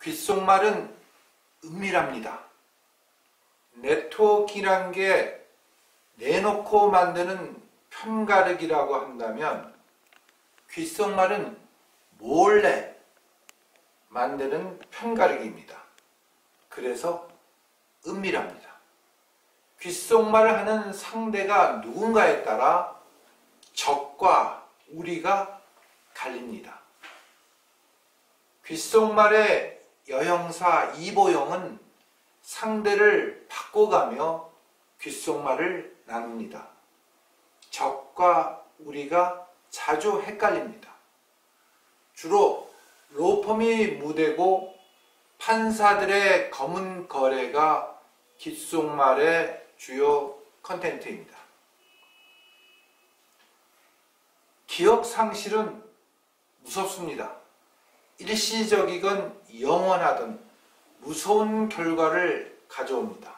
귓속말은 은밀합니다. 네트워크란 게 내놓고 만드는 편가르기라고 한다면 귓속말은 몰래 만드는 편가르기입니다. 그래서 은밀합니다. 귓속말을 하는 상대가 누군가에 따라 적과 우리가 갈립니다. 귓속말의 여형사 이보형은 상대를 바꿔가며 귓속말을 나눕니다. 적과 우리가 자주 헷갈립니다. 주로 로펌이 무대고 판사들의 검은 거래가 귓속말의 주요 컨텐츠입니다. 기억상실은 무섭습니다. 일시적이건 영원하든 무서운 결과를 가져옵니다.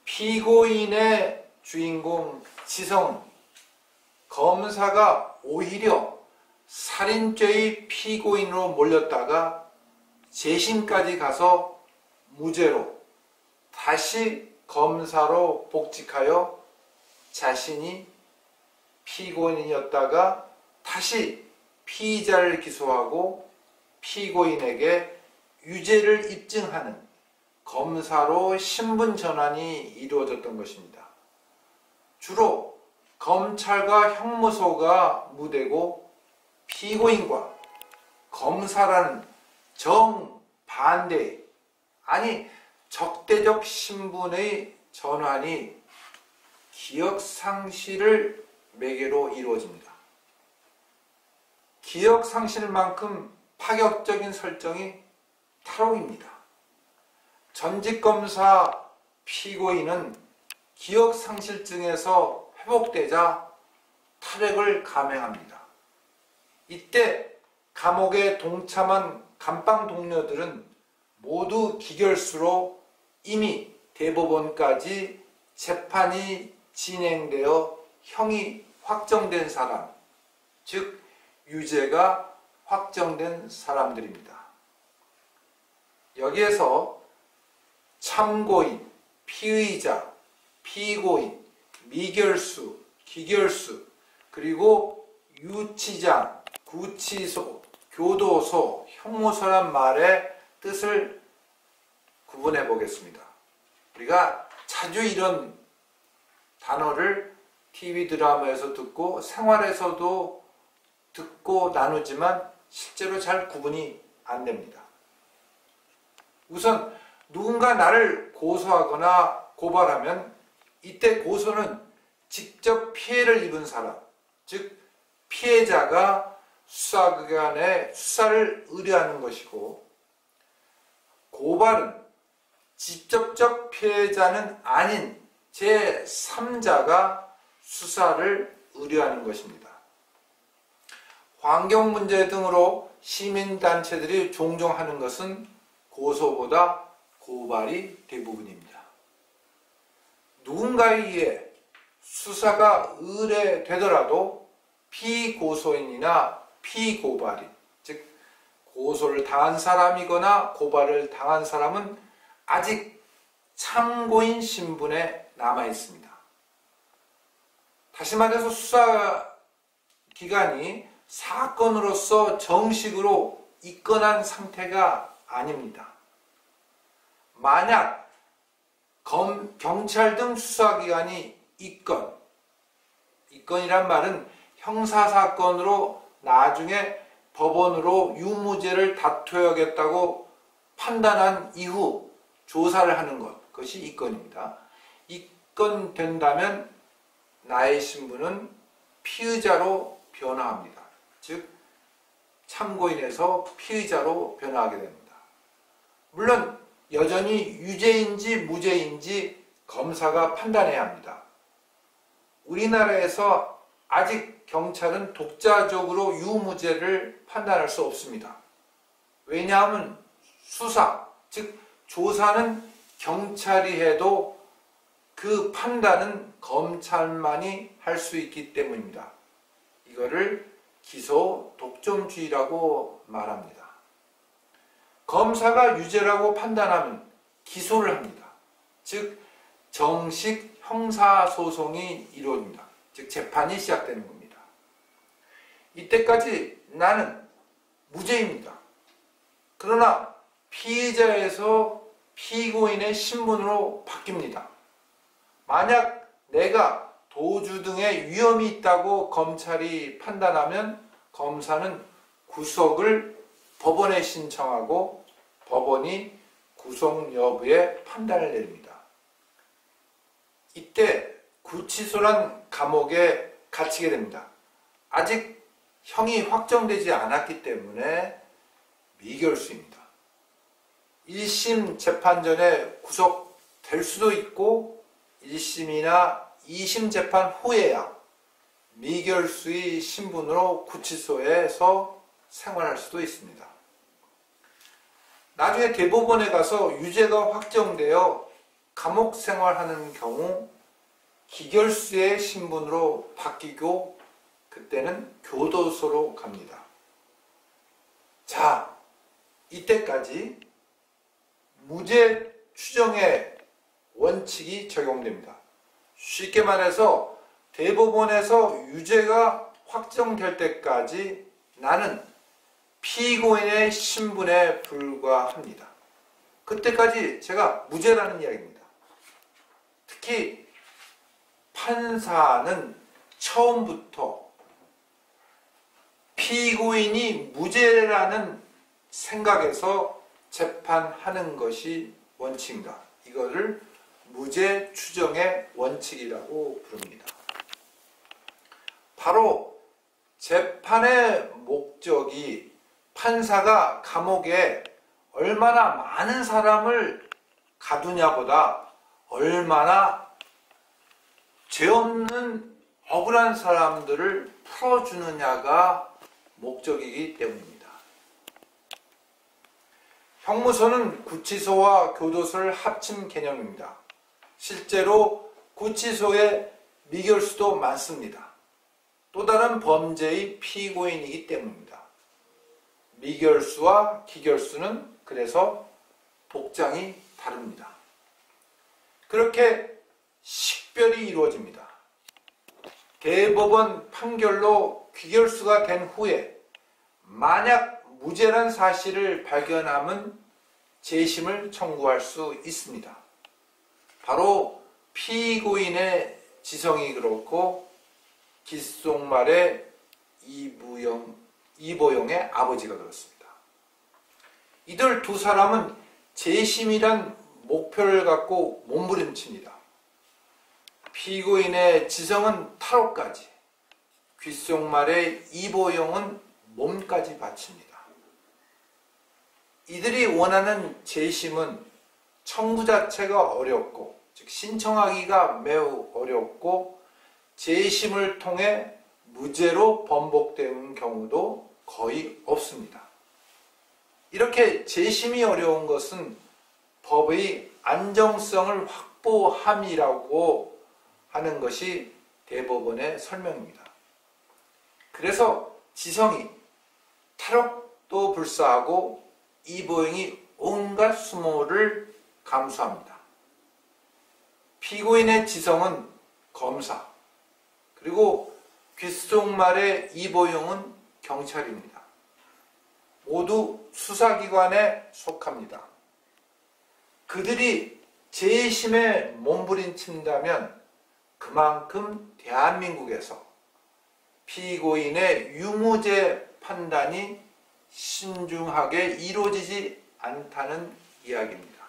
피고인의 주인공 지성은 검사가 오히려 살인죄의 피고인으로 몰렸다가 재심까지 가서 무죄로 다시 검사로 복직하여 자신이 피고인이었다가 다시 피의자를 기소하고 피고인에게 유죄를 입증하는 검사로 신분 전환이 이루어졌던 것입니다. 주로 검찰과 형무소가 무대고 피고인과 검사라는 정반대, 아니 적대적 신분의 전환이 기억상실을 매개로 이루어집니다. 기억상실만큼 파격적인 설정이 탈옥입니다. 전직검사 피고인은 기억상실증에서 회복되자 탈핵을 감행합니다. 이때 감옥에 동참한 감방 동료들은 모두 기결수로 이미 대법원까지 재판이 진행되어 형이 확정된 사람, 즉 유죄가 확정된 사람들입니다. 여기에서 참고인, 피의자, 피고인, 미결수, 기결수, 그리고 유치장, 구치소, 교도소, 형무소란 말의 뜻을 구분해 보겠습니다. 우리가 자주 이런 단어를 TV 드라마에서 듣고 생활에서도 듣고 나누지만 실제로 잘 구분이 안 됩니다. 우선 누군가 나를 고소하거나 고발하면 이때 고소는 직접 피해를 입은 사람, 즉 피해자가 수사기관에 수사를 의뢰하는 것이고, 고발은 직접적 피해자는 아닌 제3자가 수사를 의뢰하는 것입니다. 환경 문제 등으로 시민단체들이 종종 하는 것은 고소보다 고발이 대부분입니다. 누군가에 의해 수사가 의뢰되더라도 피고소인이나 피고발인, 즉 고소를 당한 사람이거나 고발을 당한 사람은 아직 참고인 신분에 남아 있습니다. 다시 말해서 수사기관이 사건으로서 정식으로 입건한 상태가 아닙니다. 만약 경찰 등 수사기관이 입건이란 말은 형사사건으로 나중에 법원으로 유무죄를 다투어야겠다고 판단한 이후 조사를 하는 것, 그것이 입건입니다. 입건된다면 나의 신분은 피의자로 변화합니다. 즉 참고인에서 피의자로 변화하게 됩니다. 물론 여전히 유죄인지 무죄인지 검사가 판단해야 합니다. 우리나라에서 아직 경찰은 독자적으로 유무죄를 판단할 수 없습니다. 왜냐하면 수사, 즉 조사는 경찰이 해도 그 판단은 검찰만이 할 수 있기 때문입니다. 이거를 기소 독점주의라고 말합니다. 검사가 유죄라고 판단하면 기소를 합니다. 즉 정식 형사소송이 이루어집니다. 즉 재판이 시작되는 겁니다. 이때까지 나는 무죄입니다. 그러나 피의자에서 피고인의 신분으로 바뀝니다. 만약 내가 도주 등의 위험이 있다고 검찰이 판단하면 검사는 구속을 법원에 신청하고 법원이 구속 여부의 판단을 내립니다. 이때 구치소란 감옥에 갇히게 됩니다. 아직 형이 확정되지 않았기 때문에 미결수입니다. 1심 재판 전에 구속될 수도 있고 1심이나 2심 재판 후에야 미결수의 신분으로 구치소에서 생활할 수도 있습니다. 나중에 대법원에 가서 유죄가 확정되어 감옥 생활하는 경우 기결수의 신분으로 바뀌고 그때는 교도소로 갑니다. 자, 이때까지 무죄 추정의 원칙이 적용됩니다. 쉽게 말해서 대법원에서 유죄가 확정될 때까지 나는 피고인의 신분에 불과합니다. 그때까지 제가 무죄라는 이야기입니다. 특히 판사는 처음부터 피고인이 무죄라는 생각에서 재판하는 것이 원칙입니다. 이거를 무죄 추정의 원칙이라고 부릅니다. 바로 재판의 목적이 판사가 감옥에 얼마나 많은 사람을 가두냐보다 얼마나 죄 없는 억울한 사람들을 풀어주느냐가 목적이기 때문입니다. 형무소는 구치소와 교도소를 합친 개념입니다. 실제로 구치소에 미결수도 많습니다. 또 다른 범죄의 피고인이기 때문입니다. 미결수와 기결수는 그래서 복장이 다릅니다. 그렇게 식별이 이루어집니다. 대법원 판결로 기결수가 된 후에 만약 무죄란 사실을 발견하면 재심을 청구할 수 있습니다. 바로 피고인의 지성이 그렇고 귓속말의 이보영의 아버지가 그렇습니다. 이들 두 사람은 재심이란 목표를 갖고 몸부림칩니다. 피고인의 지성은 탈옥까지, 귓속말의 이보영은 몸까지 바칩니다. 이들이 원하는 재심은 청구 자체가 어렵고, 즉 신청하기가 매우 어렵고 재심을 통해 무죄로 번복되는 경우도 거의 없습니다. 이렇게 재심이 어려운 것은 법의 안정성을 확보함이라고 하는 것이 대법원의 설명입니다. 그래서 지성이 탈옥도 불사하고 이보영이 온갖 수모를 감수합니다. 피고인의 지성은 검사, 그리고 귓속말의 이보영은 경찰입니다. 모두 수사기관에 속합니다. 그들이 재심에 몸부림친다면 그만큼 대한민국에서 피고인의 유무죄 판단이 신중하게 이루어지지 않다는 이야기입니다.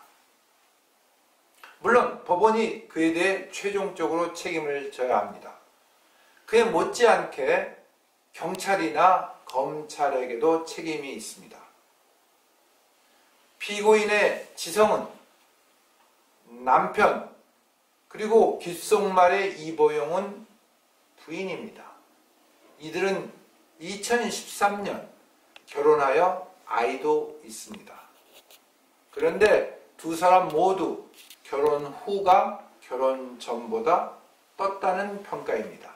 물론 법원이 그에 대해 최종적으로 책임을 져야 합니다. 그에 못지않게 경찰이나 검찰에게도 책임이 있습니다. 피고인의 지성은 남편, 그리고 귓속말의 이보영은 부인입니다. 이들은 2013년 결혼하여 아이도 있습니다. 그런데 두 사람 모두 결혼 후가 결혼 전보다 떴다는 평가입니다.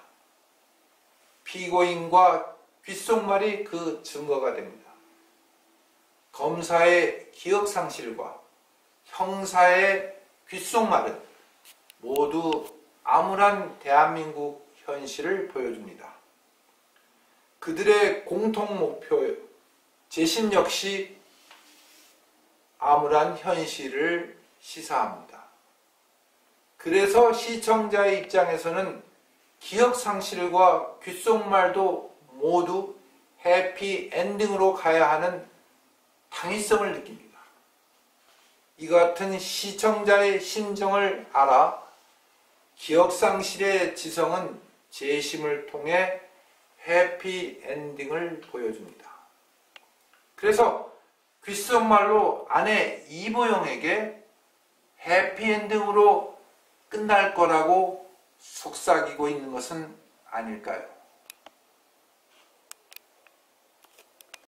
피고인과 귓속말이 그 증거가 됩니다. 검사의 기억상실과 형사의 귓속말은 모두 암울한 대한민국 현실을 보여줍니다. 그들의 공통 목표, 재심 역시 암울한 현실을 시사합니다. 그래서 시청자의 입장에서는 기억상실과 귓속말도 모두 해피엔딩으로 가야 하는 당위성을 느낍니다. 이 같은 시청자의 심정을 알아 기억상실의 지성은 재심을 통해 해피엔딩을 보여줍니다. 그래서 귓속말로 아내 이보영에게 해피엔딩으로 끝날 거라고 속삭이고 있는 것은 아닐까요?